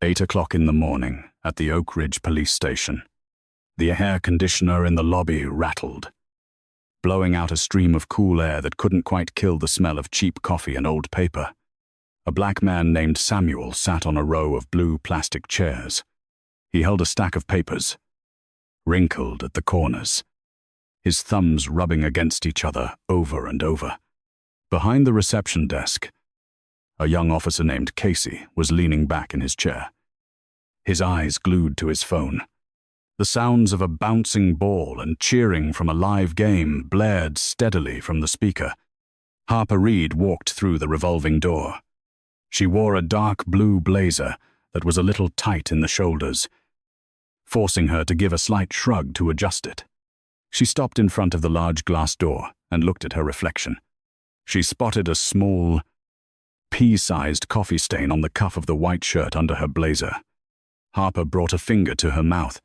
8 o'clock in the morning at the Oak Ridge police station. The air conditioner in the lobby rattled, blowing out a stream of cool air that couldn't quite kill the smell of cheap coffee and old paper. A black man named Samuel sat on a row of blue plastic chairs. He held a stack of papers, wrinkled at the corners, his thumbs rubbing against each other over and over. Behind the reception desk, a young officer named Casey was leaning back in his chair, his eyes glued to his phone. The sounds of a bouncing ball and cheering from a live game blared steadily from the speaker. Harper Reed walked through the revolving door. She wore a dark blue blazer that was a little tight in the shoulders, forcing her to give a slight shrug to adjust it. She stopped in front of the large glass door and looked at her reflection. She spotted a small, pea-sized coffee stain on the cuff of the white shirt under her blazer. Harper brought a finger to her mouth,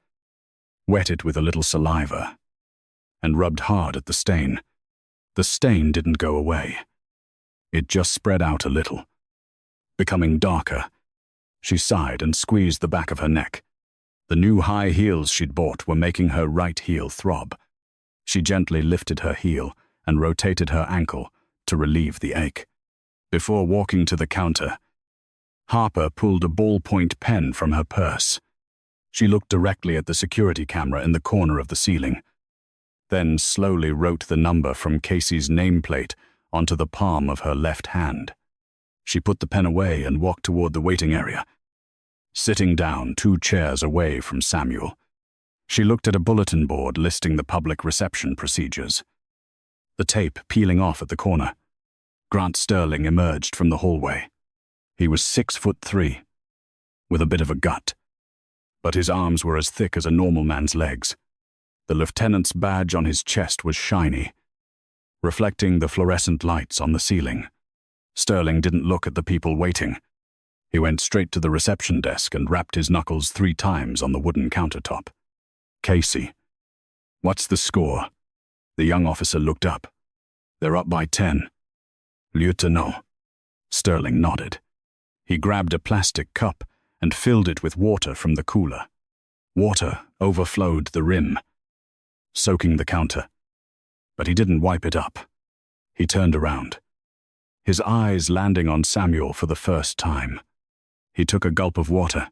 wet it with a little saliva, and rubbed hard at the stain. The stain didn't go away. It just spread out a little, becoming darker. She sighed and squeezed the back of her neck. The new high heels she'd bought were making her right heel throb. She gently lifted her heel and rotated her ankle to relieve the ache. Before walking to the counter, Harper pulled a ballpoint pen from her purse. She looked directly at the security camera in the corner of the ceiling, then slowly wrote the number from Casey's nameplate onto the palm of her left hand. She put the pen away and walked toward the waiting area, sitting down 2 chairs away from Samuel. She looked at a bulletin board listing the public reception procedures. The tape peeling off at the corner. Grant Sterling emerged from the hallway. He was 6'3", with a bit of a gut, but his arms were as thick as a normal man's legs. The lieutenant's badge on his chest was shiny, reflecting the fluorescent lights on the ceiling. Sterling didn't look at the people waiting. He went straight to the reception desk and rapped his knuckles 3 times on the wooden countertop. "Casey, what's the score?" The young officer looked up. "They're up by 10. Lieutenant." Sterling nodded. He grabbed a plastic cup and filled it with water from the cooler. Water overflowed the rim, soaking the counter. But he didn't wipe it up. He turned around, his eyes landing on Samuel for the first time. He took a gulp of water,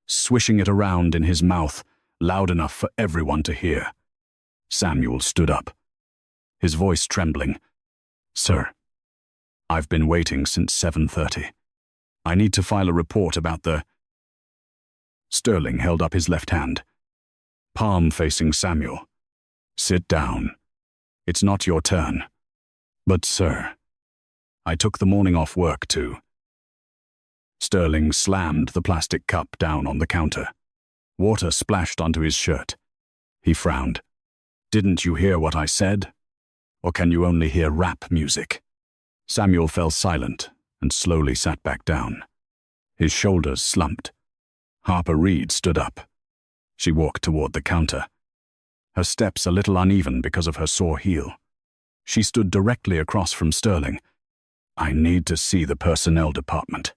swishing it around in his mouth, loud enough for everyone to hear. Samuel stood up, his voice trembling. "Sir, I've been waiting since 7:30. I need to file a report about the..." Sterling held up his left hand, palm facing Samuel. "Sit down. It's not your turn." "But sir, I took the morning off work too." Sterling slammed the plastic cup down on the counter. Water splashed onto his shirt. He frowned. "Didn't you hear what I said? Or can you only hear rap music?" Samuel fell silent and slowly sat back down. His shoulders slumped. Harper Reed stood up. She walked toward the counter, her steps a little uneven because of her sore heel. She stood directly across from Sterling. "I need to see the personnel department,"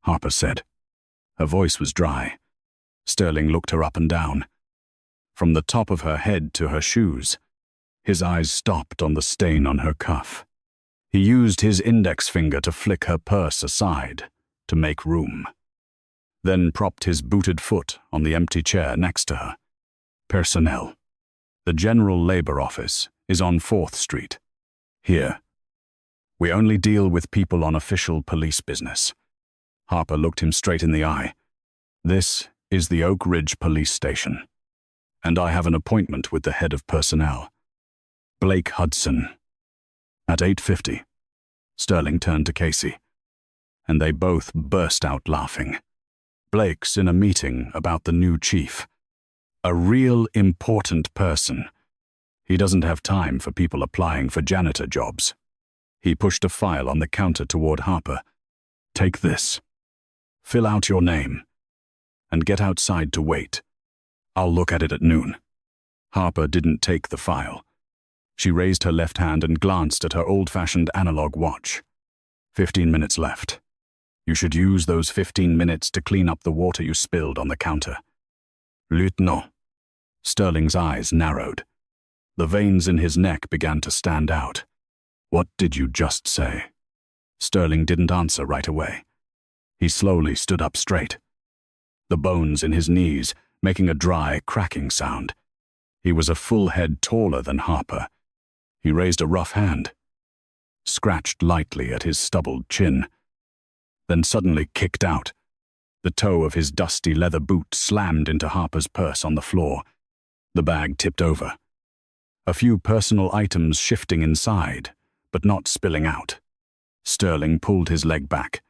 Harper said. Her voice was dry. Sterling looked her up and down, from the top of her head to her shoes. His eyes stopped on the stain on her cuff. He used his index finger to flick her purse aside to make room, then propped his booted foot on the empty chair next to her. "Personnel. The General Labor Office is on 4th Street. Here. We only deal with people on official police business." Harper looked him straight in the eye. "This is the Oak Ridge Police Station, and I have an appointment with the head of personnel, Blake Hudson, at 8:50. Sterling turned to Casey, and they both burst out laughing. "Blake's in a meeting about the new chief. A real important person. He doesn't have time for people applying for janitor jobs." He pushed a file on the counter toward Harper. "Take this. Fill out your name, and get outside to wait. I'll look at it at noon." Harper didn't take the file. She raised her left hand and glanced at her old-fashioned analog watch. 15 minutes left. You should use those 15 minutes to clean up the water you spilled on the counter. Lieutenant. Sterling's eyes narrowed. The veins in his neck began to stand out. What did you just say? Sterling didn't answer right away. He slowly stood up straight, the bones in his knees making a dry, cracking sound. He was a full head taller than Harper. He raised a rough hand, scratched lightly at his stubbled chin, then suddenly kicked out. The toe of his dusty leather boot slammed into Harper's purse on the floor. The bag tipped over. A few personal items shifting inside, but not spilling out. Sterling pulled his leg back,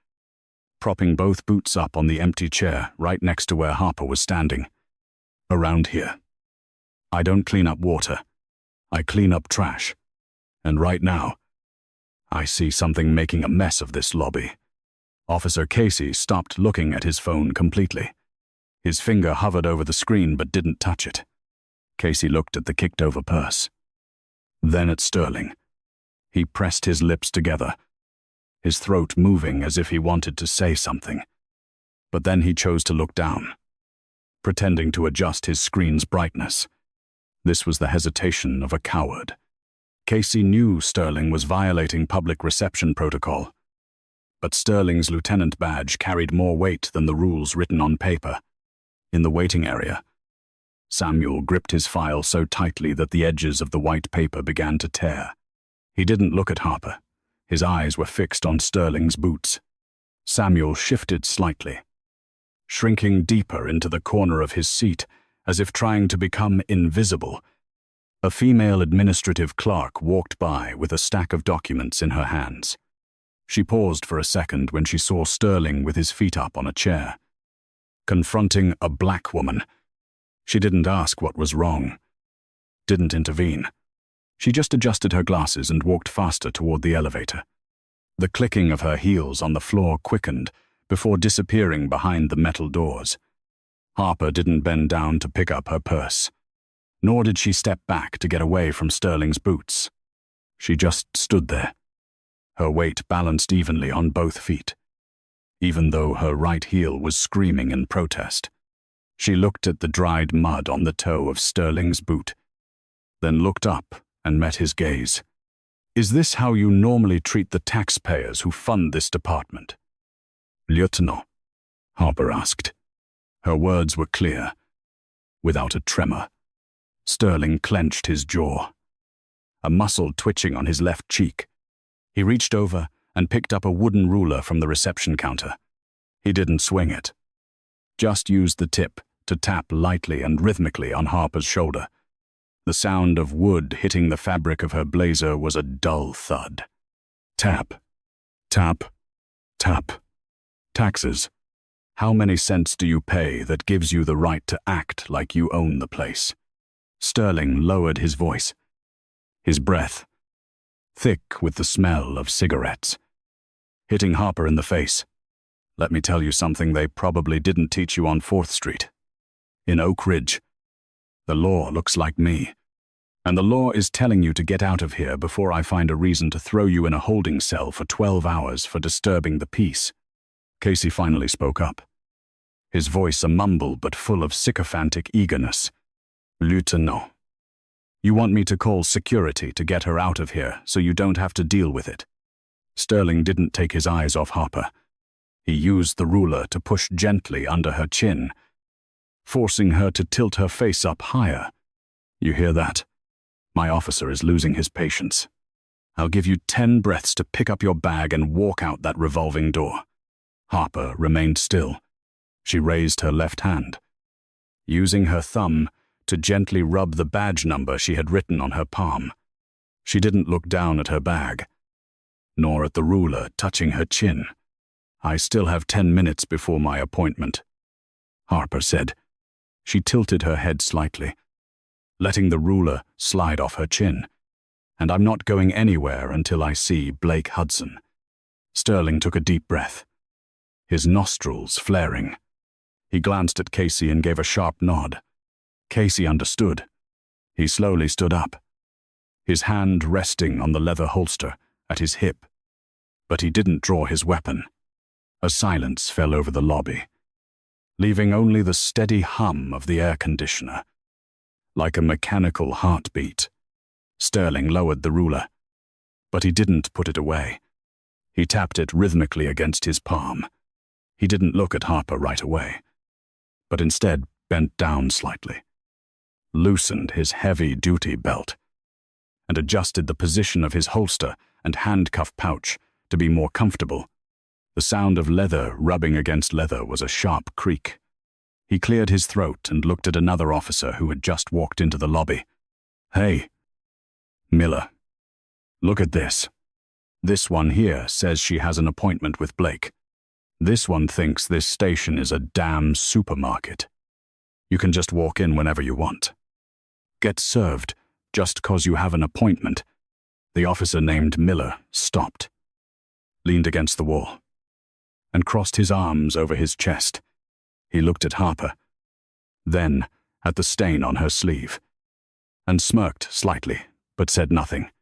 propping both boots up on the empty chair right next to where Harper was standing. Around here, I don't clean up water. I clean up trash. And right now, I see something making a mess of this lobby. Officer Casey stopped looking at his phone completely. His finger hovered over the screen but didn't touch it. Casey looked at the kicked-over purse. Then at Sterling. He pressed his lips together, his throat moving as if he wanted to say something. But then he chose to look down, pretending to adjust his screen's brightness. This was the hesitation of a coward. Casey knew Sterling was violating public reception protocol, but Sterling's lieutenant badge carried more weight than the rules written on paper. In the waiting area, Samuel gripped his file so tightly that the edges of the white paper began to tear. He didn't look at Harper. His eyes were fixed on Sterling's boots. Samuel shifted slightly, shrinking deeper into the corner of his seat, as if trying to become invisible. A female administrative clerk walked by with a stack of documents in her hands. She paused for a second when she saw Sterling with his feet up on a chair, confronting a black woman. She didn't ask what was wrong, didn't intervene. She just adjusted her glasses and walked faster toward the elevator. The clicking of her heels on the floor quickened before disappearing behind the metal doors. Harper didn't bend down to pick up her purse, nor did she step back to get away from Sterling's boots. She just stood there, her weight balanced evenly on both feet, even though her right heel was screaming in protest. She looked at the dried mud on the toe of Sterling's boot, then looked up and met his gaze. Is this how you normally treat the taxpayers who fund this department? Lieutenant, Harper asked. Her words were clear, without a tremor. Sterling clenched his jaw, a muscle twitching on his left cheek. He reached over and picked up a wooden ruler from the reception counter. He didn't swing it, just used the tip to tap lightly and rhythmically on Harper's shoulder. The sound of wood hitting the fabric of her blazer was a dull thud. Tap, tap, tap. Taxes. How many cents do you pay that gives you the right to act like you own the place? Sterling lowered his voice, his breath thick with the smell of cigarettes, hitting Harper in the face. Let me tell you something they probably didn't teach you on 4th Street. In Oak Ridge, the law looks like me, and the law is telling you to get out of here before I find a reason to throw you in a holding cell for 12 hours for disturbing the peace. Casey finally spoke up, his voice a mumble but full of sycophantic eagerness. Lieutenant, you want me to call security to get her out of here so you don't have to deal with it? Sterling didn't take his eyes off Harper. He used the ruler to push gently under her chin, forcing her to tilt her face up higher. You hear that? My officer is losing his patience. I'll give you 10 breaths to pick up your bag and walk out that revolving door. Harper remained still. She raised her left hand, using her thumb to gently rub the badge number she had written on her palm. She didn't look down at her bag, nor at the ruler touching her chin. I still have 10 minutes before my appointment, Harper said. She tilted her head slightly, letting the ruler slide off her chin. And I'm not going anywhere until I see Blake Hudson. Sterling took a deep breath, his nostrils flaring. He glanced at Casey and gave a sharp nod. Casey understood. He slowly stood up, his hand resting on the leather holster at his hip. But he didn't draw his weapon. A silence fell over the lobby, leaving only the steady hum of the air conditioner. Like a mechanical heartbeat, Sterling lowered the ruler, but he didn't put it away. He tapped it rhythmically against his palm. He didn't look at Harper right away, but instead bent down slightly, loosened his heavy-duty belt, and adjusted the position of his holster and handcuff pouch to be more comfortable. The sound of leather rubbing against leather was a sharp creak. He cleared his throat and looked at another officer who had just walked into the lobby. "Hey, Miller, look at this. This one here says she has an appointment with Blake. This one thinks this station is a damn supermarket. You can just walk in whenever you want. Get served just 'cause you have an appointment." The officer named Miller stopped, leaned against the wall, and crossed his arms over his chest. He looked at Harper, then at the stain on her sleeve, and smirked slightly, but said nothing.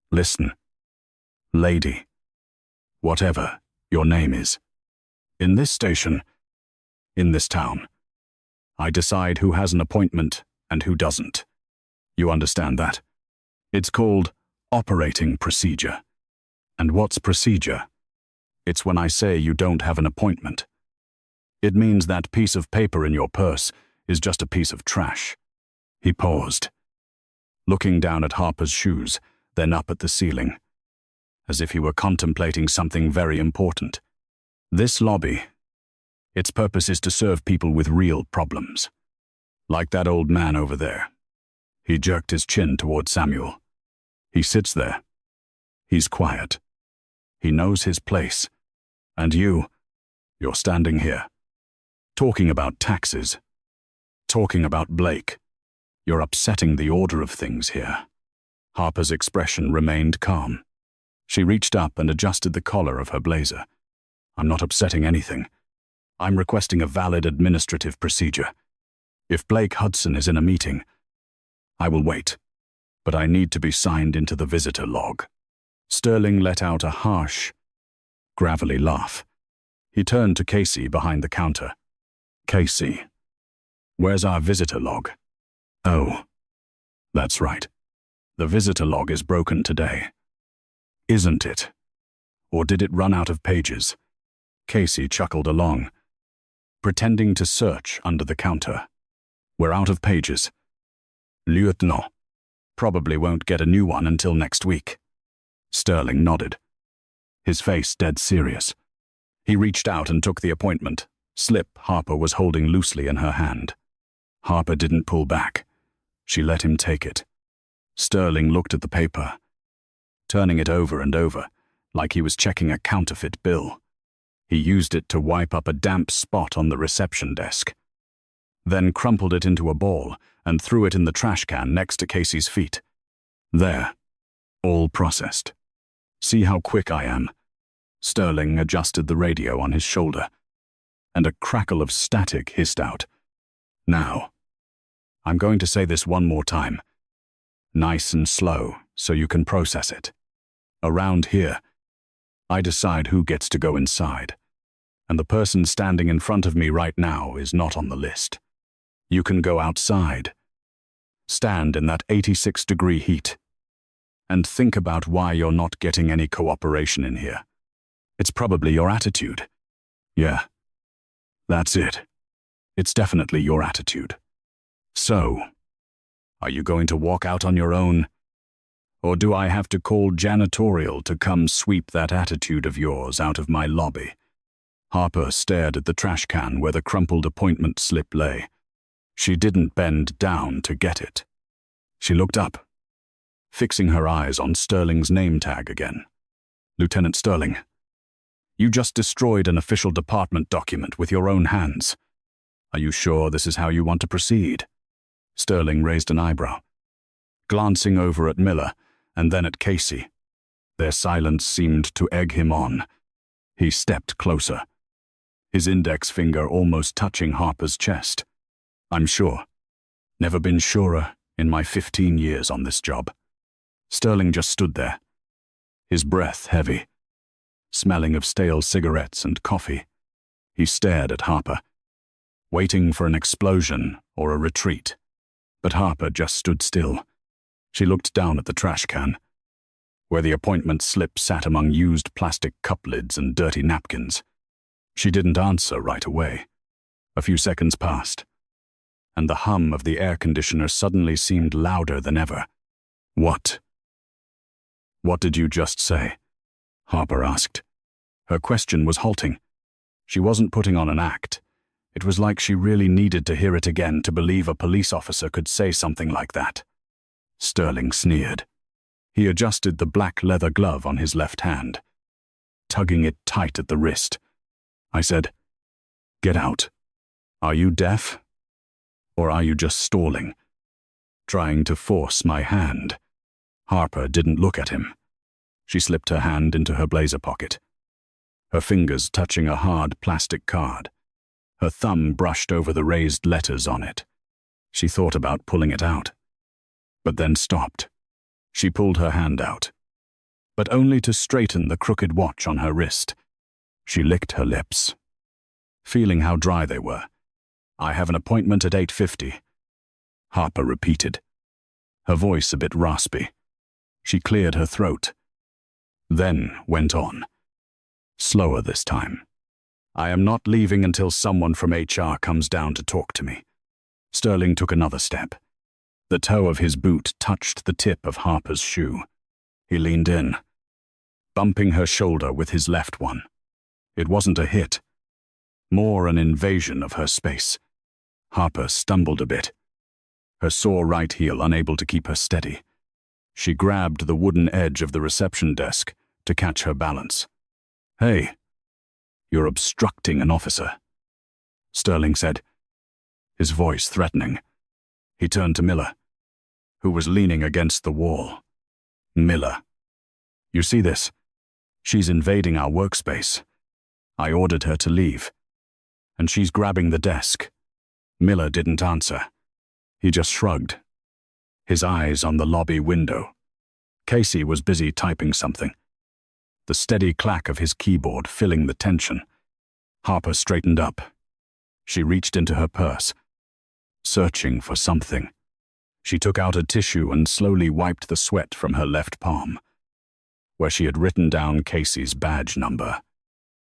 "Listen, lady, whatever your name is, in this station, in this town, I decide who has an appointment and who doesn't. You understand that? It's called operating procedure. And what's procedure? It's when I say you don't have an appointment. It means that piece of paper in your purse is just a piece of trash." He paused, looking down at Harper's shoes, then up at the ceiling, as if he were contemplating something very important. "This lobby, its purpose is to serve people with real problems. Like that old man over there." He jerked his chin toward Samuel. "He sits there. He's quiet. He knows his place. And you're standing here, talking about taxes, talking about Blake. You're upsetting the order of things here." Harper's expression remained calm. She reached up and adjusted the collar of her blazer. "I'm not upsetting anything. I'm requesting a valid administrative procedure. If Blake Hudson is in a meeting, I will wait, but I need to be signed into the visitor log." Sterling let out a harsh, gravelly laugh. He turned to Casey behind the counter. "Casey, where's our visitor log?" "Oh, that's right. The visitor log is broken today. Isn't it? Or did it run out of pages?" Casey chuckled along, pretending to search under the counter. "We're out of pages. Lieutenant, probably won't get a new one until next week." Sterling nodded, his face dead serious. He reached out and took the appointment slip Harper was holding loosely in her hand. Harper didn't pull back. She let him take it. Sterling looked at the paper, turning it over and over, like he was checking a counterfeit bill. He used it to wipe up a damp spot on the reception desk, then crumpled it into a ball and threw it in the trash can next to Casey's feet. "There, all processed. See how quick I am." Sterling adjusted the radio on his shoulder, and a crackle of static hissed out. "Now, I'm going to say this one more time. Nice and slow, so you can process it. Around here, I decide who gets to go inside, and the person standing in front of me right now is not on the list. You can go outside, stand in that 86-degree heat, and think about why you're not getting any cooperation in here. It's probably your attitude. Yeah, that's it. It's definitely your attitude. So, are you going to walk out on your own? Or do I have to call janitorial to come sweep that attitude of yours out of my lobby?" Harper stared at the trash can where the crumpled appointment slip lay. She didn't bend down to get it. She looked up, fixing her eyes on Sterling's name tag again. "Lieutenant Sterling, you just destroyed an official department document with your own hands. Are you sure this is how you want to proceed?" Sterling raised an eyebrow, glancing over at Miller and then at Casey. Their silence seemed to egg him on. He stepped closer, his index finger almost touching Harper's chest. "I'm sure. Never been surer in my 15 years on this job." Sterling just stood there, his breath heavy, smelling of stale cigarettes and coffee. He stared at Harper, waiting for an explosion or a retreat. But Harper just stood still. She looked down at the trash can, where the appointment slip sat among used plastic cup lids and dirty napkins. She didn't answer right away. A few seconds passed, and the hum of the air conditioner suddenly seemed louder than ever. "What? What did you just say?" Harper asked. Her question was halting. She wasn't putting on an act. It was like she really needed to hear it again to believe a police officer could say something like that. Sterling sneered. He adjusted the black leather glove on his left hand, tugging it tight at the wrist. I said, "Get out. Are you deaf? Or are you just stalling, trying to force my hand?" Harper didn't look at him. She slipped her hand into her blazer pocket, her fingers touching a hard plastic card. Her thumb brushed over the raised letters on it. She thought about pulling it out, but then stopped. She pulled her hand out, but only to straighten the crooked watch on her wrist. She licked her lips, feeling how dry they were. "I have an appointment at 8:50. Harper repeated, her voice a bit raspy. She cleared her throat, then went on, slower this time. "I am not leaving until someone from HR comes down to talk to me." Sterling took another step. The toe of his boot touched the tip of Harper's shoe. He leaned in, bumping her shoulder with his left one. It wasn't a hit, more an invasion of her space. Harper stumbled a bit, her sore right heel unable to keep her steady. She grabbed the wooden edge of the reception desk to catch her balance. "Hey, you're obstructing an officer," Sterling said, his voice threatening. He turned to Miller, who was leaning against the wall. "Miller, you see this? She's invading our workspace. I ordered her to leave, and she's grabbing the desk." Miller didn't answer. He just shrugged, his eyes on the lobby window. Casey was busy typing something, the steady clack of his keyboard filling the tension. Harper straightened up. She reached into her purse, searching for something. She took out a tissue and slowly wiped the sweat from her left palm, where she had written down Casey's badge number.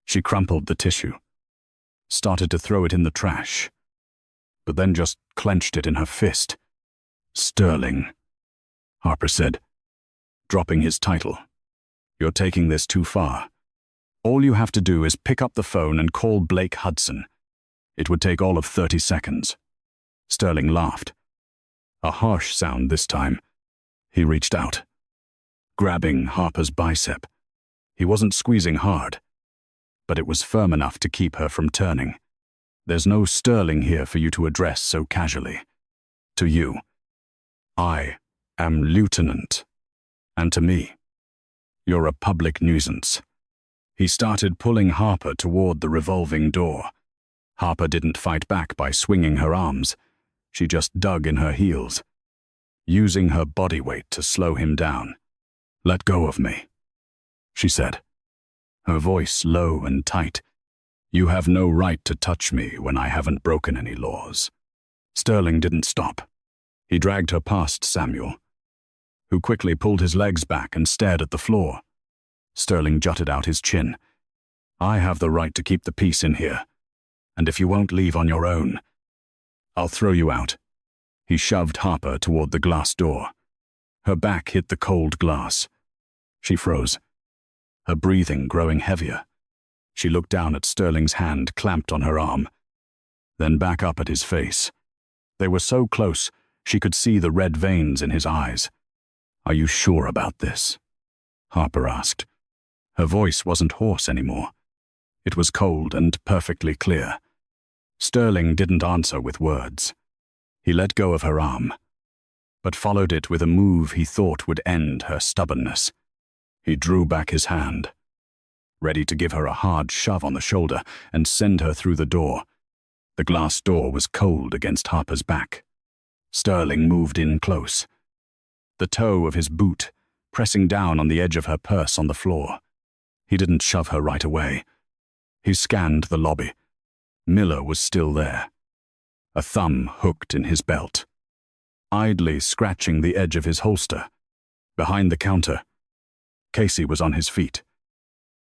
She crumpled the tissue, started to throw it in the trash, but then just clenched it in her fist. "Sterling," Harper said, dropping his title. "You're taking this too far. All you have to do is pick up the phone and call Blake Hudson. It would take all of 30 seconds. Sterling laughed, a harsh sound this time. He reached out, grabbing Harper's bicep. He wasn't squeezing hard, but it was firm enough to keep her from turning. "There's no Sterling here for you to address so casually. To you, I am Lieutenant, and to me, you're a public nuisance." He started pulling Harper toward the revolving door. Harper didn't fight back by swinging her arms. She just dug in her heels, using her body weight to slow him down. "Let go of me," she said, her voice low and tight. "You have no right to touch me when I haven't broken any laws." Sterling didn't stop. He dragged her past Samuel, who quickly pulled his legs back and stared at the floor. Sterling jutted out his chin. "I have the right to keep the peace in here, and if you won't leave on your own, I'll throw you out." He shoved Harper toward the glass door. Her back hit the cold glass. She froze, her breathing growing heavier. She looked down at Sterling's hand clamped on her arm, then back up at his face. They were so close, she could see the red veins in his eyes. "Are you sure about this?" Harper asked. Her voice wasn't hoarse anymore. It was cold and perfectly clear. Sterling didn't answer with words. He let go of her arm, but followed it with a move he thought would end her stubbornness. He drew back his hand, ready to give her a hard shove on the shoulder and send her through the door. The glass door was cold against Harper's back. Sterling moved in close, the toe of his boot pressing down on the edge of her purse on the floor. He didn't shove her right away. He scanned the lobby. Miller was still there, a thumb hooked in his belt, idly scratching the edge of his holster. Behind the counter, Casey was on his feet,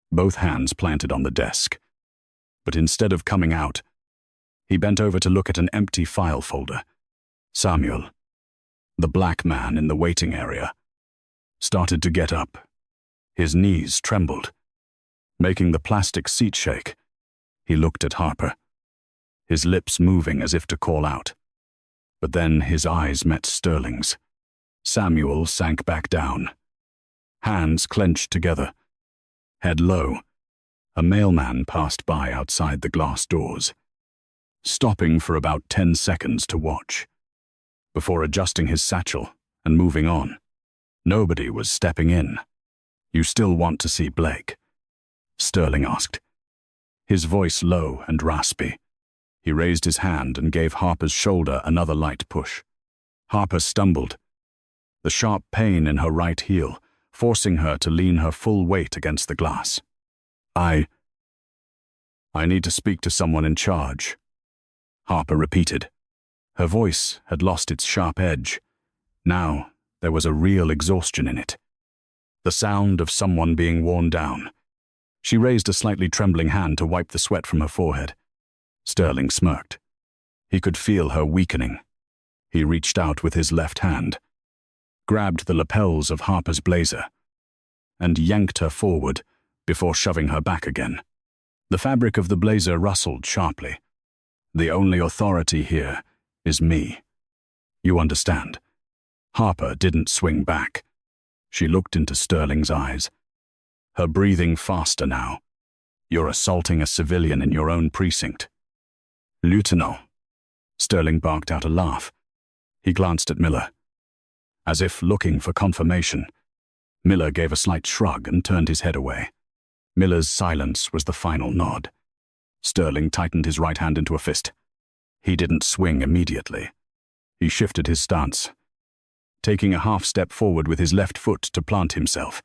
both hands planted on the desk. But instead of coming out, he bent over to look at an empty file folder. Samuel, the black man in the waiting area, started to get up. His knees trembled, making the plastic seat shake. He looked at Harper, his lips moving as if to call out. But then his eyes met Sterling's. Samuel sank back down, hands clenched together, head low. A mailman passed by outside the glass doors, stopping for about 10 seconds to watch, before adjusting his satchel and moving on. Nobody was stepping in. "You still want to see Blake?" Sterling asked, his voice low and raspy. He raised his hand and gave Harper's shoulder another light push. Harper stumbled, the sharp pain in her right heel forcing her to lean her full weight against the glass. I need to speak to someone in charge," Harper repeated. Her voice had lost its sharp edge. Now there was a real exhaustion in it, the sound of someone being worn down. She raised a slightly trembling hand to wipe the sweat from her forehead. Sterling smirked. He could feel her weakening. He reached out with his left hand, grabbed the lapels of Harper's blazer, and yanked her forward before shoving her back again. The fabric of the blazer rustled sharply. "The only authority here is me. You understand?" Harper didn't swing back. She looked into Sterling's eyes, her breathing faster now. "You're assaulting a civilian in your own precinct." "Lieutenant." Sterling barked out a laugh. He glanced at Miller, as if looking for confirmation. Miller gave a slight shrug and turned his head away. Miller's silence was the final nod. Sterling tightened his right hand into a fist. He didn't swing immediately. He shifted his stance, taking a half step forward with his left foot to plant himself.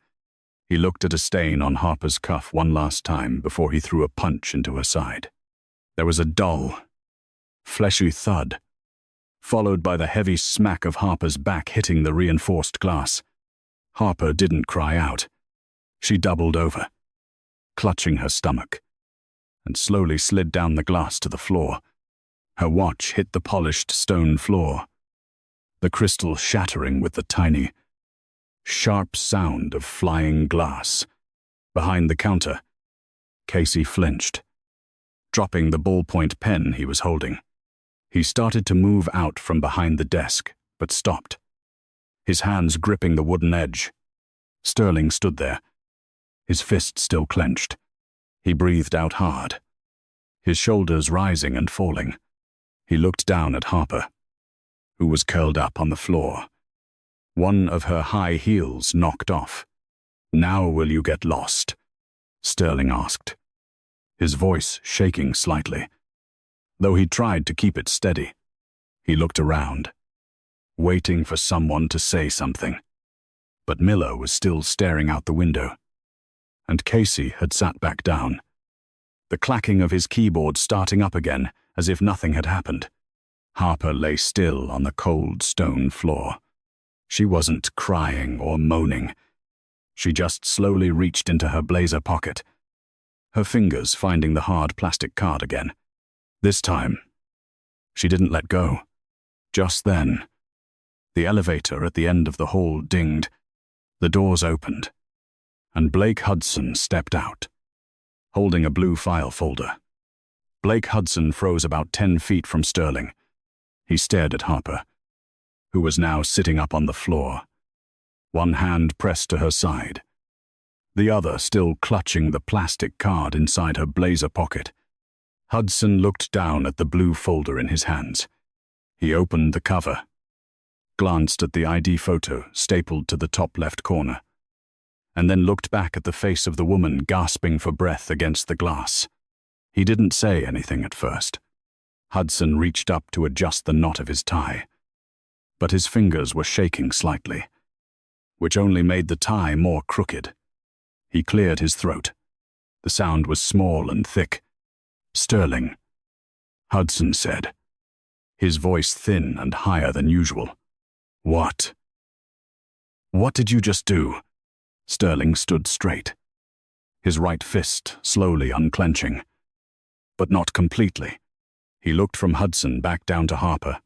He looked at a stain on Harper's cuff one last time before he threw a punch into her side. There was a dull, fleshy thud, followed by the heavy smack of Harper's back hitting the reinforced glass. Harper didn't cry out. She doubled over, clutching her stomach, and slowly slid down the glass to the floor. Her watch hit the polished stone floor, the crystal shattering with the tiny, sharp sound of flying glass. Behind the counter, Casey flinched, dropping the ballpoint pen he was holding. He started to move out from behind the desk, but stopped, his hands gripping the wooden edge. Sterling stood there, his fist still clenched. He breathed out hard, his shoulders rising and falling. He looked down at Harper, who was curled up on the floor, one of her high heels knocked off. "Now will you get lost?" Sterling asked, his voice shaking slightly, though he tried to keep it steady. He looked around, waiting for someone to say something. But Miller was still staring out the window, and Casey had sat back down, the clacking of his keyboard starting up again as if nothing had happened. Harper lay still on the cold stone floor. She wasn't crying or moaning. She just slowly reached into her blazer pocket, her fingers finding the hard plastic card again. This time, she didn't let go. Just then, the elevator at the end of the hall dinged, the doors opened, and Blake Hudson stepped out, holding a blue file folder. Blake Hudson froze about 10 feet from Sterling. He stared at Harper, who was now sitting up on the floor, one hand pressed to her side, the other still clutching the plastic card inside her blazer pocket. Hudson looked down at the blue folder in his hands. He opened the cover, glanced at the ID photo stapled to the top left corner, and then looked back at the face of the woman gasping for breath against the glass. He didn't say anything at first. Hudson reached up to adjust the knot of his tie, but his fingers were shaking slightly, which only made the tie more crooked. He cleared his throat. The sound was small and thick. "Sterling," Hudson said, his voice thin and higher than usual. "What? What did you just do?" Sterling stood straight, his right fist slowly unclenching. But not completely. He looked from Hudson back down to Harper.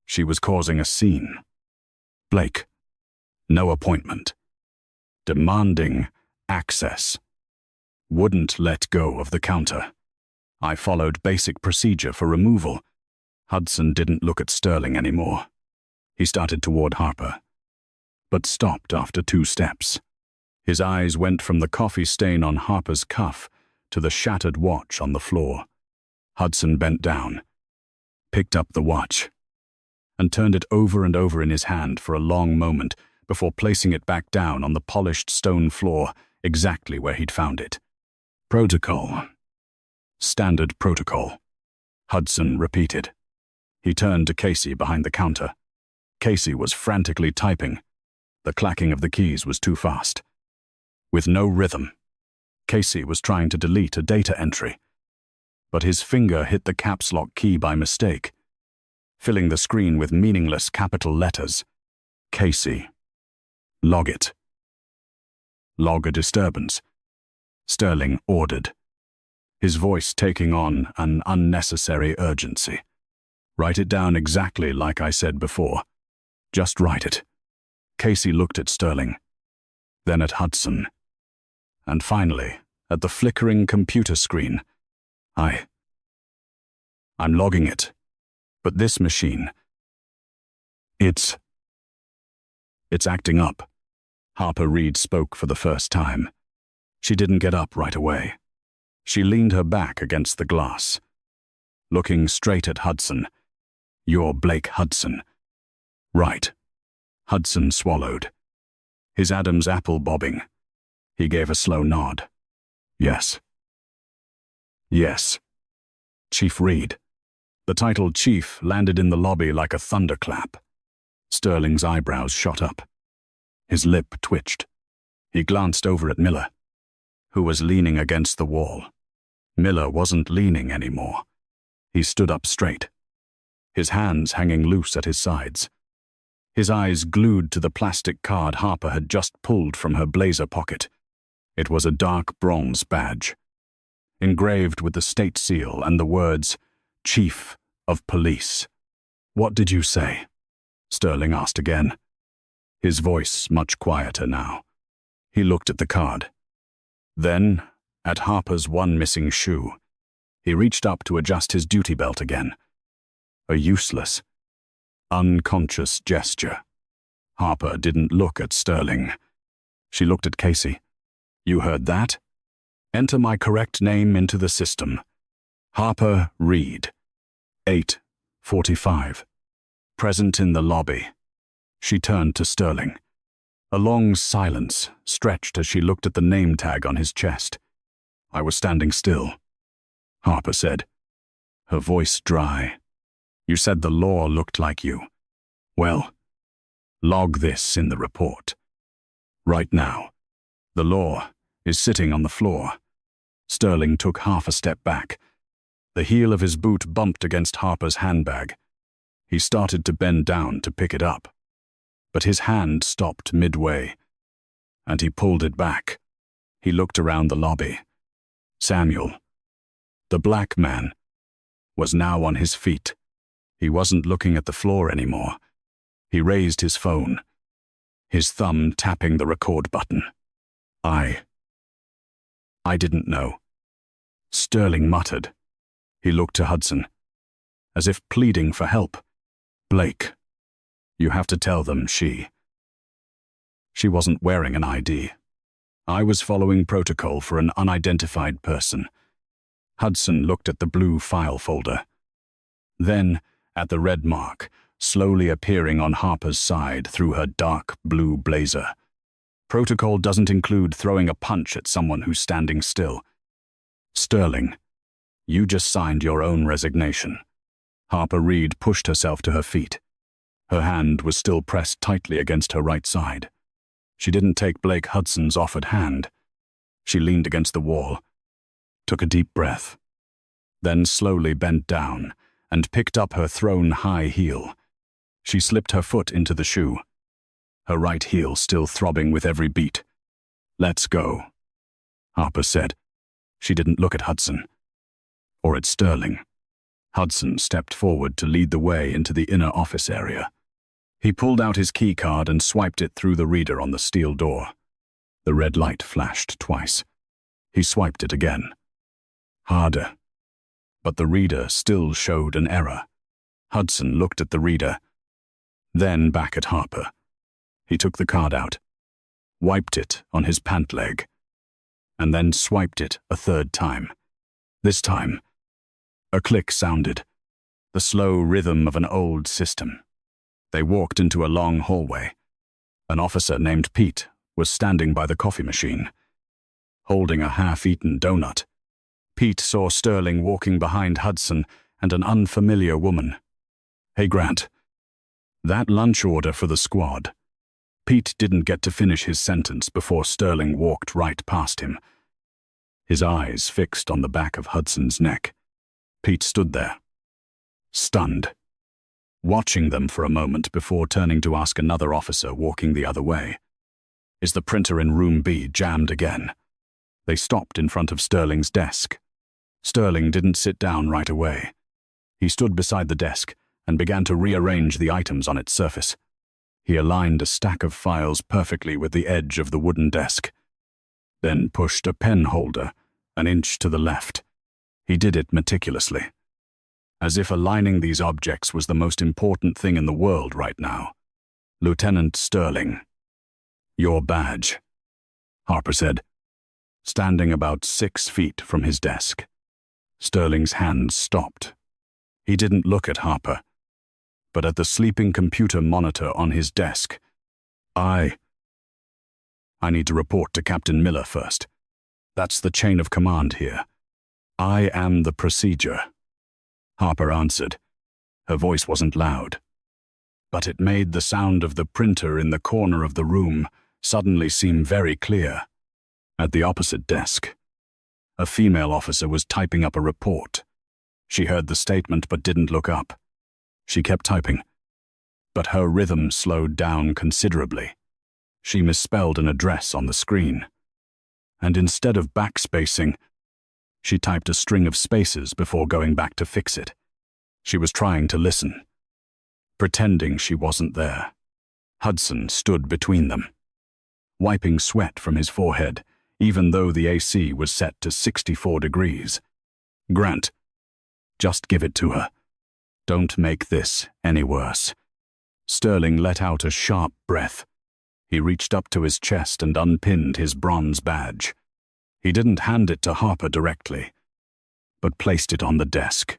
She was causing a scene. Blake. No appointment. Demanding access. Wouldn't let go of the counter. I followed basic procedure for removal. Hudson didn't look at Sterling anymore. He started toward Harper, but stopped after 2 steps. His eyes went from the coffee stain on Harper's cuff to the shattered watch on the floor. Hudson bent down, picked up the watch, and turned it over and over in his hand for a long moment before placing it back down on the polished stone floor exactly where he'd found it. "Protocol. Standard protocol," Hudson repeated. He turned to Casey behind the counter. Casey was frantically typing. The clacking of the keys was too fast. With no rhythm, Casey was trying to delete a data entry, but his finger hit the caps lock key by mistake, filling the screen with meaningless capital letters. Casey. "Log it." "Log a disturbance," Sterling ordered, his voice taking on an unnecessary urgency. "Write it down exactly like I said before. Just write it." Casey looked at Sterling, then at Hudson, and finally at the flickering computer screen. I'm logging it, but this machine, it's acting up." Harper Reed spoke for the first time. She didn't get up right away. She leaned her back against the glass, looking straight at Hudson. "You're Blake Hudson." "Right." Hudson swallowed, his Adam's apple bobbing. He gave a slow nod. "Yes." "Yes." "Chief Reed." The title Chief landed in the lobby like a thunderclap. Sterling's eyebrows shot up. His lip twitched. He glanced over at Miller, who was leaning against the wall. Miller wasn't leaning anymore. He stood up straight, his hands hanging loose at his sides, his eyes glued to the plastic card Harper had just pulled from her blazer pocket. It was a dark bronze badge, engraved with the state seal and the words, "Chief of Police." "What did you say?" Sterling asked again, his voice much quieter now. He looked at the card, then at Harper's one missing shoe. He reached up to adjust his duty belt again. A useless, unconscious gesture. Harper didn't look at Sterling. She looked at Casey. "You heard that? Enter my correct name into the system. Harper Reed, 8:45. Present in the lobby." She turned to Sterling. A long silence stretched as she looked at the name tag on his chest. "I was standing still," Harper said, her voice dry. "You said the law looked like you. Well, log this in the report. Right now, the law is sitting on the floor." Sterling took half a step back. The heel of his boot bumped against Harper's handbag. He started to bend down to pick it up, but his hand stopped midway, and he pulled it back. He looked around the lobby. Samuel, the black man, was now on his feet. He wasn't looking at the floor anymore. He raised his phone, his thumb tapping the record button. I didn't know," Sterling muttered. He looked to Hudson, as if pleading for help. "Blake, you have to tell them she wasn't wearing an ID. I was following protocol for an unidentified person." Hudson looked at the blue file folder, then at the red mark slowly appearing on Harper's side through her dark blue blazer. "Protocol doesn't include throwing a punch at someone who's standing still. Sterling, you just signed your own resignation." Harper Reed pushed herself to her feet. Her hand was still pressed tightly against her right side. She didn't take Blake Hudson's offered hand. She leaned against the wall, took a deep breath, then slowly bent down and picked up her thrown high heel. She slipped her foot into the shoe, her right heel still throbbing with every beat. "Let's go," Harper said. She didn't look at Hudson, or at Sterling. Hudson stepped forward to lead the way into the inner office area. He pulled out his key card and swiped it through the reader on the steel door. The red light flashed twice. He swiped it again. Harder. But the reader still showed an error. Hudson looked at the reader, then back at Harper. He took the card out, wiped it on his pant leg, and then swiped it a third time. This time, a click sounded, the slow rhythm of an old system. They walked into a long hallway. An officer named Pete was standing by the coffee machine, holding a half-eaten donut. Pete saw Sterling walking behind Hudson and an unfamiliar woman. "Hey, Grant, that lunch order for the squad." Pete didn't get to finish his sentence before Sterling walked right past him, his eyes fixed on the back of Hudson's neck. Pete stood there, stunned, watching them for a moment before turning to ask another officer walking the other way, "Is the printer in room B jammed again?" They stopped in front of Sterling's desk. Sterling didn't sit down right away. He stood beside the desk and began to rearrange the items on its surface. He aligned a stack of files perfectly with the edge of the wooden desk, then pushed a pen holder an inch to the left. He did it meticulously, as if aligning these objects was the most important thing in the world right now. "Lieutenant Sterling, your badge," Harper said, standing about 6 feet from his desk. Sterling's hands stopped. He didn't look at Harper, but at the sleeping computer monitor on his desk. I need to report to Captain Miller first. That's the chain of command here. I am the procedure," Harper answered. Her voice wasn't loud, but it made the sound of the printer in the corner of the room suddenly seem very clear. At the opposite desk, a female officer was typing up a report. She heard the statement but didn't look up. She kept typing, but her rhythm slowed down considerably. She misspelled an address on the screen, and instead of backspacing, she typed a string of spaces before going back to fix it. She was trying to listen, pretending she wasn't there. Hudson stood between them, wiping sweat from his forehead, even though the AC was set to 64 degrees. "Grant, just give it to her. Don't make this any worse." Sterling let out a sharp breath. He reached up to his chest and unpinned his bronze badge. He didn't hand it to Harper directly, but placed it on the desk,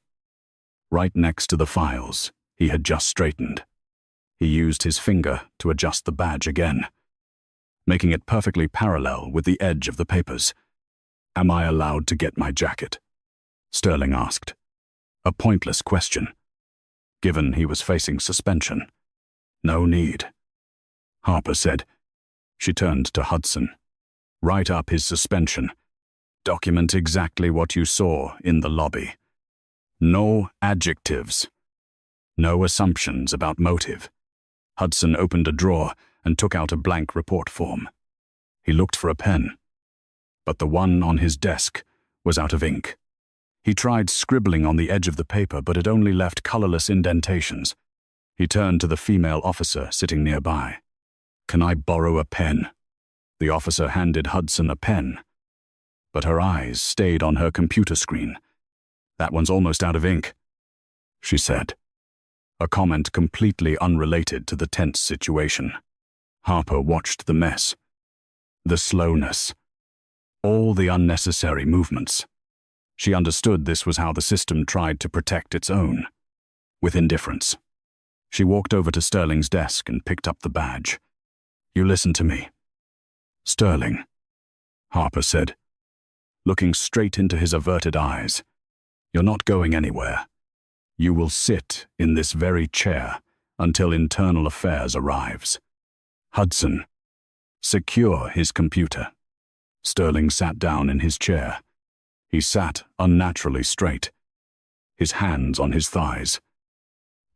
right next to the files he had just straightened. He used his finger to adjust the badge again, making it perfectly parallel with the edge of the papers. "Am I allowed to get my jacket?" Sterling asked. A pointless question, given he was facing suspension. "No need," Harper said. She turned to Hudson. "Write up his suspension. Document exactly what you saw in the lobby. No adjectives. No assumptions about motive." Hudson opened a drawer and took out a blank report form. He looked for a pen, but the one on his desk was out of ink. He tried scribbling on the edge of the paper, but it only left colorless indentations. He turned to the female officer sitting nearby. "Can I borrow a pen?" The officer handed Hudson a pen, but her eyes stayed on her computer screen. "That one's almost out of ink," she said, a comment completely unrelated to the tense situation. Harper watched the mess, the slowness, all the unnecessary movements. She understood this was how the system tried to protect its own, with indifference. She walked over to Sterling's desk and picked up the badge. "You listen to me, Sterling," Harper said, looking straight into his averted eyes. "You're not going anywhere. You will sit in this very chair until Internal Affairs arrives. Hudson, secure his computer." Sterling sat down in his chair, He sat unnaturally straight, his hands on his thighs,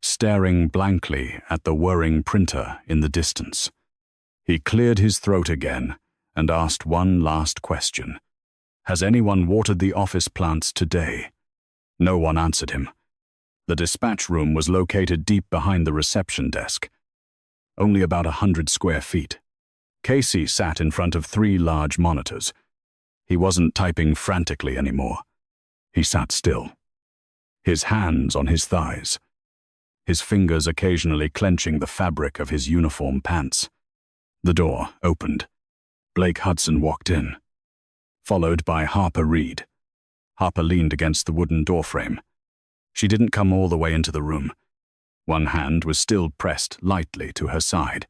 staring blankly at the whirring printer in the distance. He cleared his throat again and asked one last question. "Has anyone watered the office plants today?" No one answered him. The dispatch room was located deep behind the reception desk, only about 100 square feet. Casey sat in front of 3 large monitors. He wasn't typing frantically anymore. He sat still, his hands on his thighs, his fingers occasionally clenching the fabric of his uniform pants. The door opened. Blake Hudson walked in, followed by Harper Reed. Harper leaned against the wooden doorframe. She didn't come all the way into the room. One hand was still pressed lightly to her side.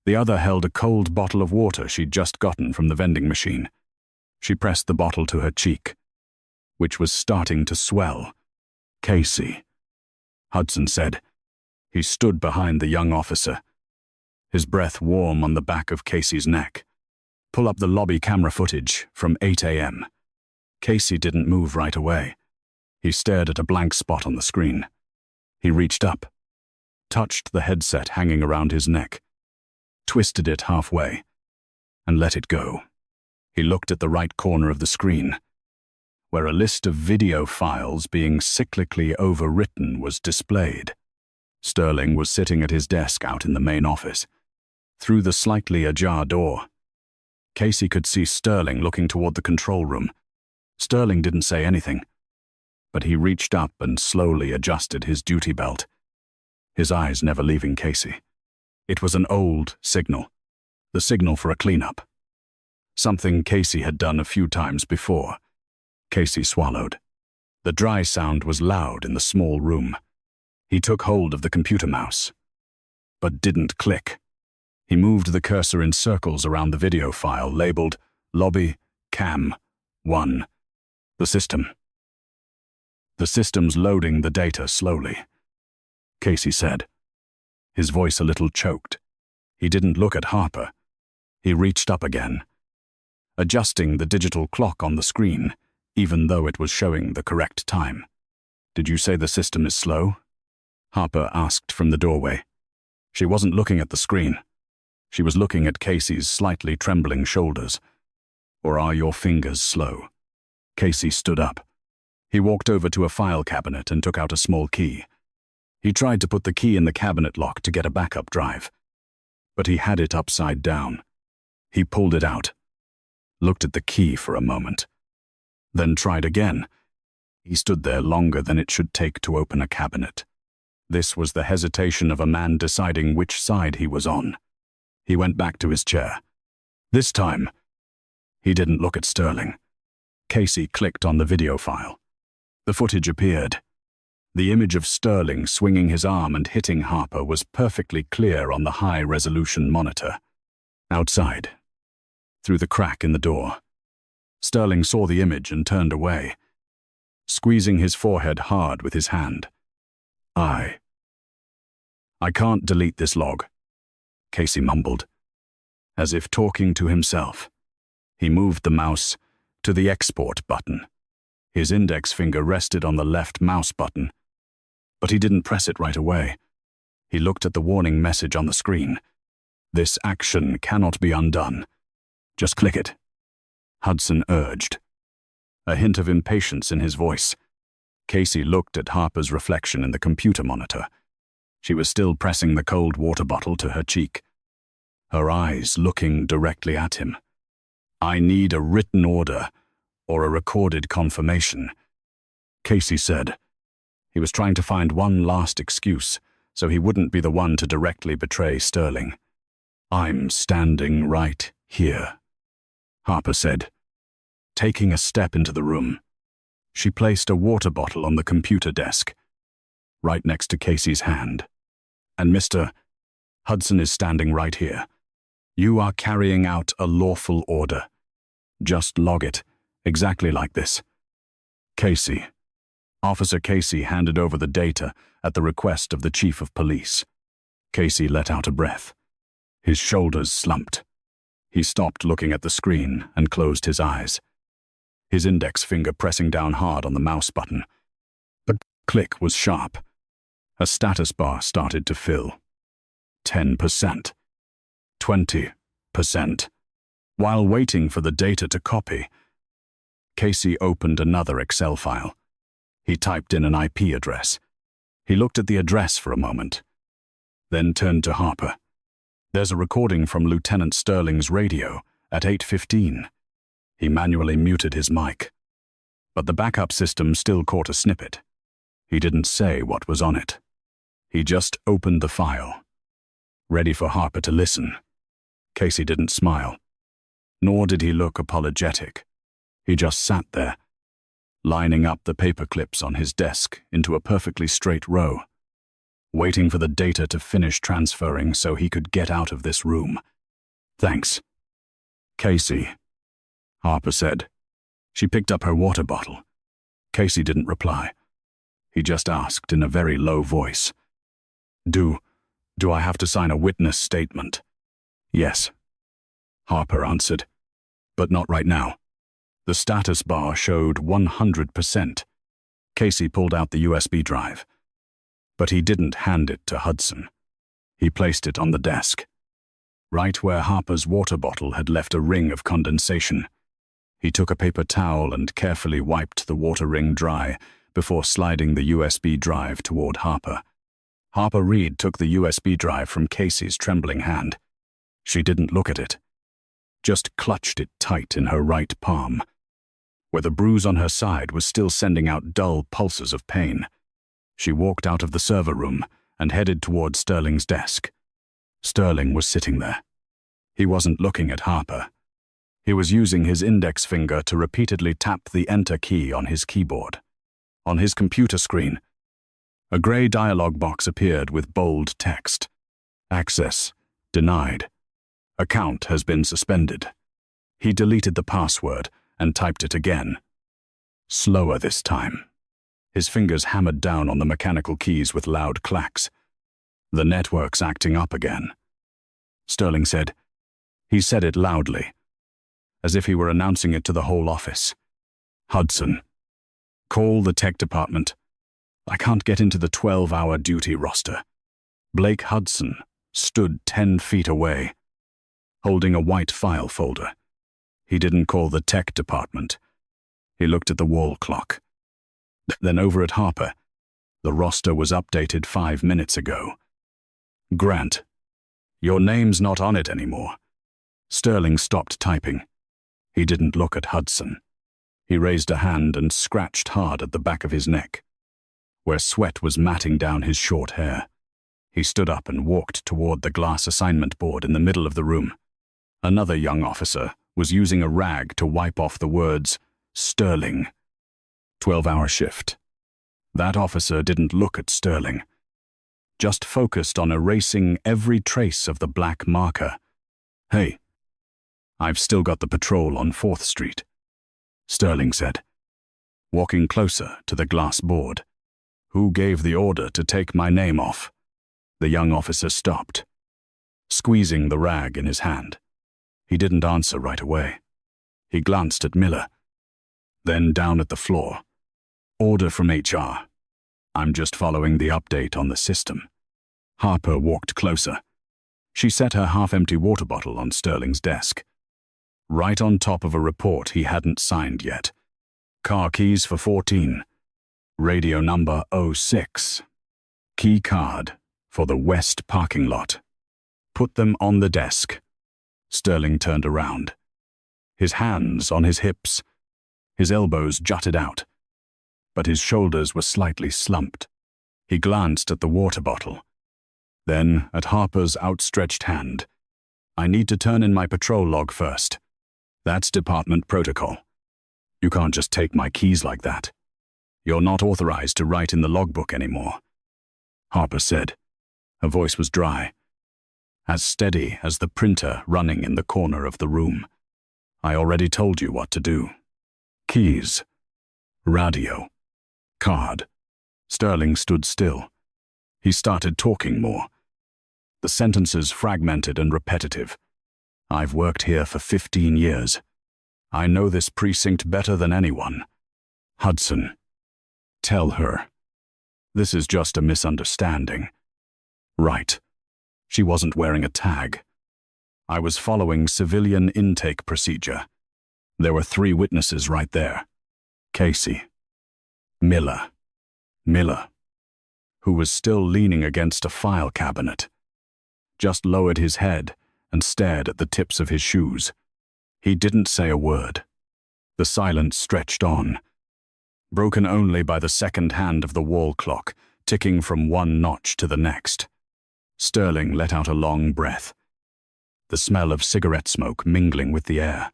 The other held a cold bottle of water she'd just gotten from the vending machine. She pressed the bottle to her cheek, which was starting to swell. "Casey," Hudson said. He stood behind the young officer, his breath warm on the back of Casey's neck. "Pull up the lobby camera footage from 8 a.m. Casey didn't move right away. He stared at a blank spot on the screen. He reached up, touched the headset hanging around his neck, twisted it halfway, and let it go. He looked at the right corner of the screen, where a list of video files being cyclically overwritten was displayed. Sterling was sitting at his desk out in the main office. Through the slightly ajar door, Casey could see Sterling looking toward the control room. Sterling didn't say anything, but he reached up and slowly adjusted his duty belt, his eyes never leaving Casey. It was an old signal, the signal for a cleanup. Something Casey had done a few times before. Casey swallowed. The dry sound was loud in the small room. He took hold of the computer mouse, but didn't click. He moved the cursor in circles around the video file labeled Lobby Cam 1. The system's loading the data slowly, Casey said, his voice a little choked. He didn't look at Harper. He reached up again, adjusting the digital clock on the screen, even though it was showing the correct time. "Did you say the system is slow?" Harper asked from the doorway. She wasn't looking at the screen. She was looking at Casey's slightly trembling shoulders. "Or are your fingers slow?" Casey stood up. He walked over to a file cabinet and took out a small key. He tried to put the key in the cabinet lock to get a backup drive, but he had it upside down. He pulled it out, looked at the key for a moment, then tried again. He stood there longer than it should take to open a cabinet. This was the hesitation of a man deciding which side he was on. He went back to his chair. This time, he didn't look at Sterling. Casey clicked on the video file. The footage appeared. The image of Sterling swinging his arm and hitting Harper was perfectly clear on the high-resolution monitor. Outside, through the crack in the door, Sterling saw the image and turned away, squeezing his forehead hard with his hand. I can't delete this log," Casey mumbled, as if talking to himself. He moved the mouse to the export button. His index finger rested on the left mouse button, but he didn't press it right away. He looked at the warning message on the screen. "This action cannot be undone. Just click it," Hudson urged, a hint of impatience in his voice. Casey looked at Harper's reflection in the computer monitor. She was still pressing the cold water bottle to her cheek, her eyes looking directly at him. "I need a written order or a recorded confirmation," Casey said. He was trying to find one last excuse so he wouldn't be the one to directly betray Sterling. "I'm standing right here," Harper said, taking a step into the room. She placed a water bottle on the computer desk, right next to Casey's hand. "And Mr. Hudson is standing right here. You are carrying out a lawful order. Just log it, exactly like this." Casey. Officer Casey handed over the data at the request of the chief of police. Casey let out a breath. His shoulders slumped. He stopped looking at the screen and closed his eyes. his index finger pressing down hard on the mouse button. The click was sharp. A status bar started to fill. 10%. 20%. While waiting for the data to copy, Casey opened another Excel file. He typed in an IP address. He looked at the address for a moment, then turned to Harper. "There's a recording from Lieutenant Sterling's radio at 8:15. He manually muted his mic, but the backup system still caught a snippet. He didn't say what was on it. He just opened the file, ready for Harper to listen. Casey didn't smile, nor did he look apologetic. He just sat there, lining up the paper clips on his desk into a perfectly straight row, waiting for the data to finish transferring so he could get out of this room. "Thanks, Casey," Harper said. She picked up her water bottle. Casey didn't reply. He just asked in a very low voice, Do I have to sign a witness statement?" "Yes," Harper answered, "but not right now." The status bar showed 100%. Casey pulled out the USB drive, but he didn't hand it to Hudson. He placed it on the desk, right where Harper's water bottle had left a ring of condensation. He took a paper towel and carefully wiped the water ring dry before sliding the USB drive toward Harper. Harper Reed took the USB drive from Casey's trembling hand. She didn't look at it, just clutched it tight in her right palm, where the bruise on her side was still sending out dull pulses of pain. She walked out of the server room and headed toward Sterling's desk. Sterling was sitting there. He wasn't looking at Harper. He was using his index finger to repeatedly tap the Enter key on his keyboard. On his computer screen, a gray dialog box appeared with bold text. "Access denied. Account has been suspended." He deleted the password and typed it again. Slower this time. His fingers hammered down on the mechanical keys with loud clacks. "The network's acting up again," Sterling said. He said it loudly, as if he were announcing it to the whole office. "Hudson, call the tech department. I can't get into the 12-hour duty roster." Blake Hudson stood 10 feet away, holding a white file folder. He didn't call the tech department. He looked at the wall clock. Then over at Harper. The roster was updated 5 minutes ago. "Grant, your name's not on it anymore." Sterling stopped typing. He didn't look at Hudson. He raised a hand and scratched hard at the back of his neck, where sweat was matting down his short hair. He stood up and walked toward the glass assignment board in the middle of the room. Another young officer was using a rag to wipe off the words, "Sterling." 12-hour shift. That officer didn't look at Sterling, just focused on erasing every trace of the black marker. "Hey, I've still got the patrol on 4th Street, Sterling said, walking closer to the glass board. "Who gave the order to take my name off?" The young officer stopped, squeezing the rag in his hand. He didn't answer right away. He glanced at Miller, then down at the floor. "Order from HR. I'm just following the update on the system." Harper walked closer. She set her half-empty water bottle on Sterling's desk, right on top of a report he hadn't signed yet. "Car keys for 14. Radio number 06. Key card for the west parking lot. Put them on the desk." Sterling turned around, his hands on his hips. His elbows jutted out, but his shoulders were slightly slumped. He glanced at the water bottle, then at Harper's outstretched hand. "I need to turn in my patrol log first. That's department protocol. You can't just take my keys like that. You're not authorized to write in the logbook anymore," Harper said. Her voice was dry, as steady as the printer running in the corner of the room. "I already told you what to do. Keys, radio, card." Sterling stood still. He started talking more. The sentences fragmented and repetitive. "I've worked here for 15 years. I know this precinct better than anyone. Hudson, tell her. This is just a misunderstanding. Right. She wasn't wearing a tag. I was following civilian intake procedure. There were 3 witnesses right there. Casey. Miller, who was still leaning against a file cabinet, just lowered his head and stared at the tips of his shoes. He didn't say a word. The silence stretched on, broken only by the second hand of the wall clock, ticking from one notch to the next. Sterling let out a long breath, the smell of cigarette smoke mingling with the air.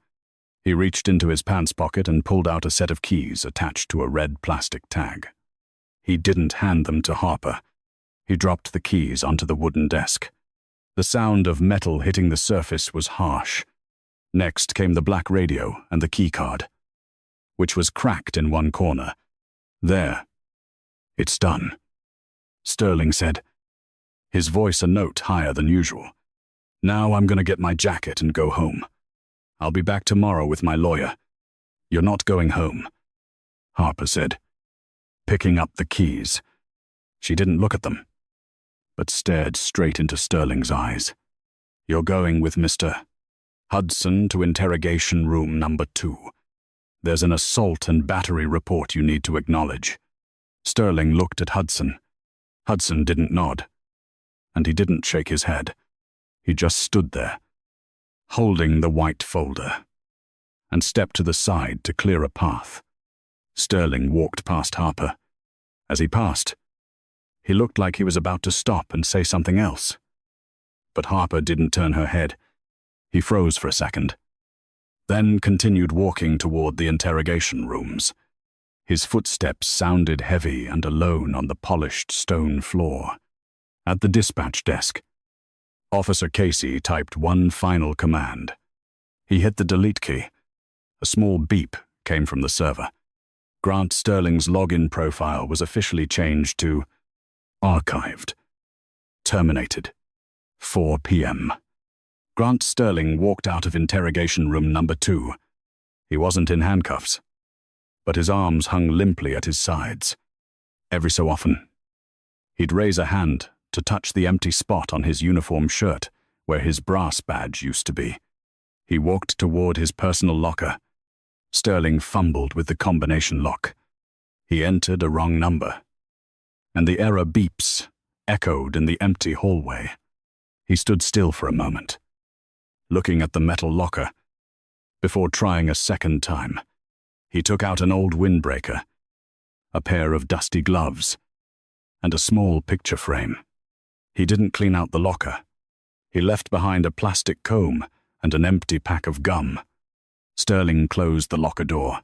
He reached into his pants pocket and pulled out a set of keys attached to a red plastic tag. He didn't hand them to Harper. He dropped the keys onto the wooden desk. The sound of metal hitting the surface was harsh. Next came the black radio and the key card, which was cracked in one corner. There. It's done, Sterling said, his voice a note higher than usual. Now I'm going to get my jacket and go home. I'll be back tomorrow with my lawyer. You're not going home, Harper said, picking up the keys. She didn't look at them, but stared straight into Sterling's eyes. You're going with Mr. Hudson to interrogation room number 2. There's an assault and battery report you need to acknowledge. Sterling looked at Hudson. Hudson didn't nod, and he didn't shake his head. He just stood there, holding the white folder, and stepped to the side to clear a path. Sterling walked past Harper. As he passed, he looked like he was about to stop and say something else. But Harper didn't turn her head. He froze for a second, then continued walking toward the interrogation rooms. His footsteps sounded heavy and alone on the polished stone floor. At the dispatch desk, Officer Casey typed one final command. He hit the delete key. A small beep came from the server. Grant Sterling's login profile was officially changed to archived. Terminated. 4 p.m. Grant Sterling walked out of interrogation room number 2. He wasn't in handcuffs, but his arms hung limply at his sides. Every so often, he'd raise a hand to touch the empty spot on his uniform shirt where his brass badge used to be. He walked toward his personal locker. Sterling fumbled with the combination lock. He entered a wrong number, and the error beeps echoed in the empty hallway. He stood still for a moment, looking at the metal locker. Before trying a second time, he took out an old windbreaker, a pair of dusty gloves, and a small picture frame. He didn't clean out the locker. He left behind a plastic comb and an empty pack of gum. Sterling closed the locker door,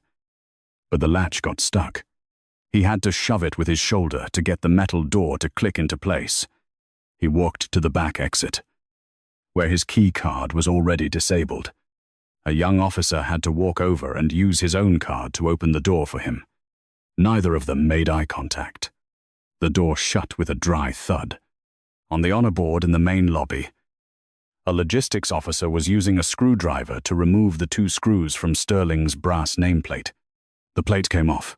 but the latch got stuck. He had to shove it with his shoulder to get the metal door to click into place. He walked to the back exit, where his key card was already disabled. A young officer had to walk over and use his own card to open the door for him. Neither of them made eye contact. The door shut with a dry thud. On the honor board in the main lobby, a logistics officer was using a screwdriver to remove the 2 screws from Sterling's brass nameplate. The plate came off,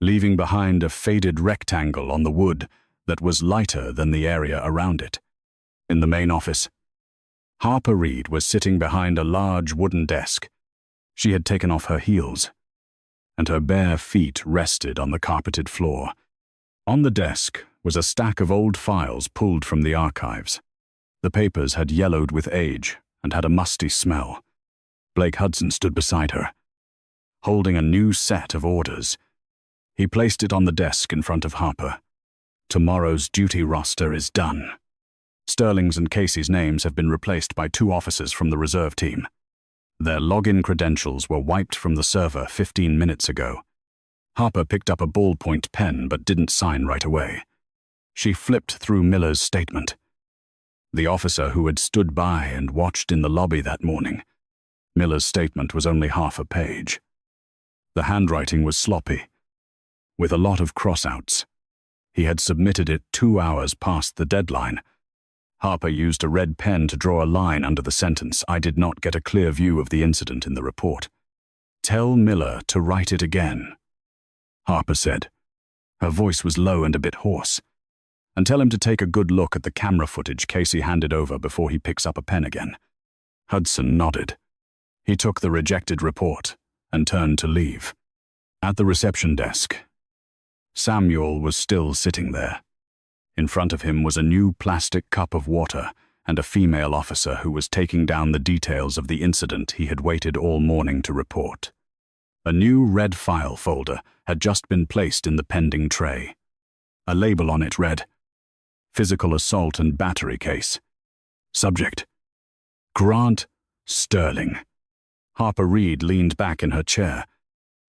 leaving behind a faded rectangle on the wood that was lighter than the area around it. In the main office, Harper Reed was sitting behind a large wooden desk. She had taken off her heels, and her bare feet rested on the carpeted floor. On the desk was a stack of old files pulled from the archives. The papers had yellowed with age and had a musty smell. Blake Hudson stood beside her, holding a new set of orders. He placed it on the desk in front of Harper. Tomorrow's duty roster is done. Sterling's and Casey's names have been replaced by 2 officers from the reserve team. Their login credentials were wiped from the server 15 minutes ago. Harper picked up a ballpoint pen but didn't sign right away. She flipped through Miller's statement. The officer who had stood by and watched in the lobby that morning. Miller's statement was only half a page. The handwriting was sloppy, with a lot of crossouts. He had submitted it 2 hours past the deadline. Harper used a red pen to draw a line under the sentence, "I did not get a clear view of the incident in the report." "Tell Miller to write it again," Harper said. Her voice was low and a bit hoarse. "And tell him to take a good look at the camera footage Casey handed over before he picks up a pen again." Hudson nodded. He took the rejected report and turned to leave. At the reception desk, Samuel was still sitting there. In front of him was a new plastic cup of water and a female officer who was taking down the details of the incident he had waited all morning to report. A new red file folder had just been placed in the pending tray. A label on it read, "Physical assault and battery case." Subject, Grant Sterling. Harper Reed leaned back in her chair.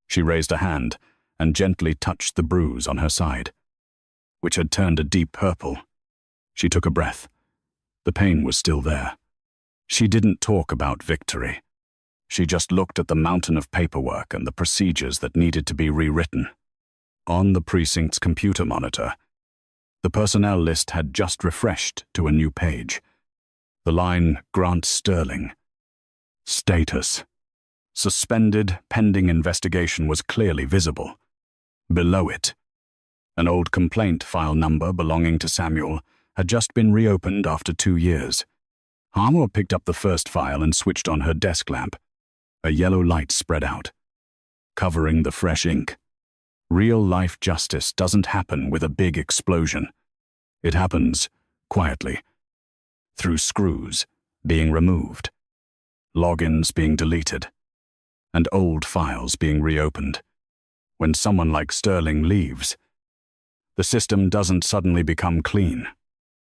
She raised a hand and gently touched the bruise on her side, which had turned a deep purple. She took a breath. The pain was still there. She didn't talk about victory. She just looked at the mountain of paperwork and the procedures that needed to be rewritten. On the precinct's computer monitor, the personnel list had just refreshed to a new page. The line, "Grant Sterling." Status. Suspended, pending investigation was clearly visible. Below it, an old complaint file number belonging to Samuel had just been reopened after 2 years. Harper picked up the first file and switched on her desk lamp. A yellow light spread out, covering the fresh ink. Real-life justice doesn't happen with a big explosion. It happens quietly, through screws being removed, logins being deleted, and old files being reopened. When someone like Sterling leaves, the system doesn't suddenly become clean,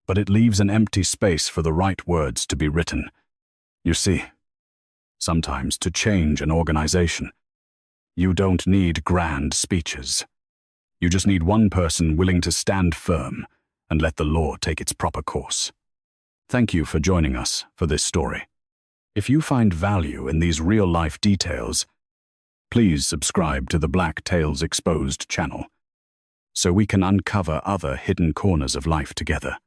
but it leaves an empty space for the right words to be written. You see, sometimes to change an organization, you don't need grand speeches. You just need one person willing to stand firm and let the law take its proper course. Thank you for joining us for this story. If you find value in these real-life details, please subscribe to the Black Tales Exposed channel so we can uncover other hidden corners of life together.